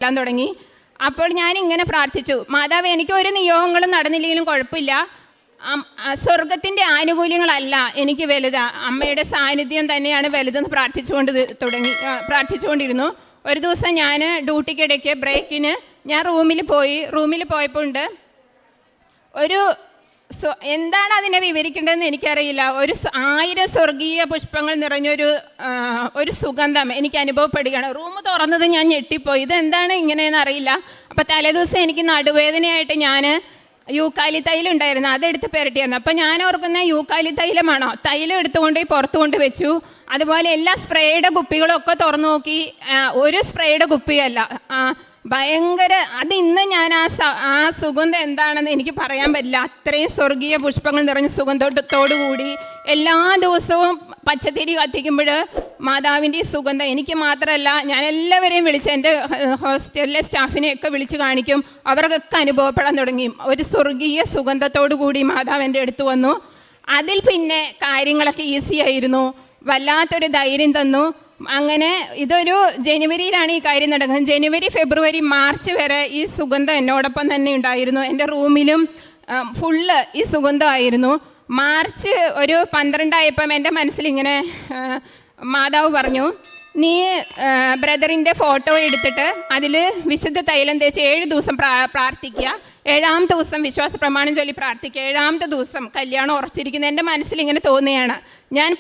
എല്ലാം തുടങ്ങി. അപ്പോൾ ഞാൻ ഇങ്ങനെ പ്രാർത്ഥിച്ചു, മാതാവ് എനിക്ക് ഒരു നിയോഗങ്ങളും നടന്നില്ലെങ്കിലും കുഴപ്പമില്ല, സ്വർഗത്തിൻ്റെ ആനുകൂല്യങ്ങളല്ല എനിക്ക് വലുത്, അമ്മയുടെ സാന്നിധ്യം തന്നെയാണ് വലുതെന്ന് പ്രാർത്ഥിച്ചുകൊണ്ടിരുന്നു. ഒരു ദിവസം ഞാൻ ഡ്യൂട്ടിക്കിടയ്ക്ക് ബ്രേക്കിന് ഞാൻ റൂമിൽ പോയപ്പോൾ ഉണ്ട് ഒരു എന്താണ് അതിനെ വിവരിക്കേണ്ടതെന്ന് എനിക്കറിയില്ല, 1000 സ്വർഗീയ പുഷ്പങ്ങൾ നിറഞ്ഞൊരു സുഗന്ധം എനിക്ക് അനുഭവപ്പെടുകയാണ്. റൂം തുറന്നത് ഞാൻ ഞെട്ടിപ്പോയി, ഇതെന്താണ് ഇങ്ങനെയെന്ന് അറിയില്ല. അപ്പോൾ തലേദിവസം എനിക്ക് നടുവേദനയായിട്ട് ഞാൻ യൂക്കാലി തൈലം ഉണ്ടായിരുന്നു, അതെടുത്ത് പുരട്ടിയായിരുന്നു. അപ്പോൾ ഞാൻ ഓർക്കുന്ന യൂക്കാലി തൈലമാണോ, തൈലം എടുത്തുകൊണ്ട് പുറത്തു കൊണ്ട് വെച്ചു. അതുപോലെ എല്ലാ സ്പ്രേയുടെ കുപ്പികളൊക്കെ തുറന്നു നോക്കി, ഒരു സ്പ്രേയുടെ കുപ്പിയല്ല, ഭയങ്കര. അത് ഇന്ന് ഞാൻ ആ സുഗന്ധം എന്താണെന്ന് എനിക്ക് പറയാൻ പറ്റില്ല. അത്രയും സ്വർഗീയ പുഷ്പങ്ങൾ നിറഞ്ഞ സുഗന്ധത്തോടു കൂടി എല്ലാ ദിവസവും പച്ചത്തിരി കത്തിക്കുമ്പോൾ മാതാവിൻ്റെ സുഗന്ധം എനിക്ക് മാത്രമല്ല, ഞാൻ എല്ലാവരെയും വിളിച്ച് എൻ്റെ ഹോസ്റ്റലിലെ സ്റ്റാഫിനെയൊക്കെ വിളിച്ച് കാണിക്കും, അവർക്കൊക്കെ അനുഭവപ്പെടാൻ തുടങ്ങി. ഒരു സ്വർഗീയ സുഗന്ധത്തോടു കൂടി മാതാവ് എൻ്റെ അടുത്ത് വന്നു. അതിൽ പിന്നെ കാര്യങ്ങളൊക്കെ ഈസി ആയിരുന്നു, വല്ലാത്തൊരു ധൈര്യം തന്നു. അങ്ങനെ ഇതൊരു ജനുവരിയിലാണ് ഈ കാര്യം നടക്കുന്നത്. ജനുവരി, ഫെബ്രുവരി, മാർച്ച് വരെ ഈ സുഗന്ധം എന്നോടൊപ്പം തന്നെ ഉണ്ടായിരുന്നു. എൻ്റെ റൂമിലും ഫുള്ള് ഈ സുഗന്ധമായിരുന്നു. മാർച്ച് ഒരു 12 ആയപ്പം എൻ്റെ മനസ്സിലിങ്ങനെ മാതാവ് പറഞ്ഞു, നീ ബ്രദറിൻ്റെ ഫോട്ടോ എടുത്തിട്ട് അതിൽ വിശുദ്ധ തൈലം തേച്ച് 7 ദിവസം പ്രാർത്ഥിക്കുക, 7ാമത്തെ ദിവസം വിശ്വാസ പ്രമാണം ചൊല്ലി പ്രാർത്ഥിക്കുക, 7ാമത്തെ ദിവസം കല്യാണം ഉറച്ചിരിക്കുന്നത് എൻ്റെ മനസ്സിലിങ്ങനെ തോന്നുകയാണ്. ഞാൻ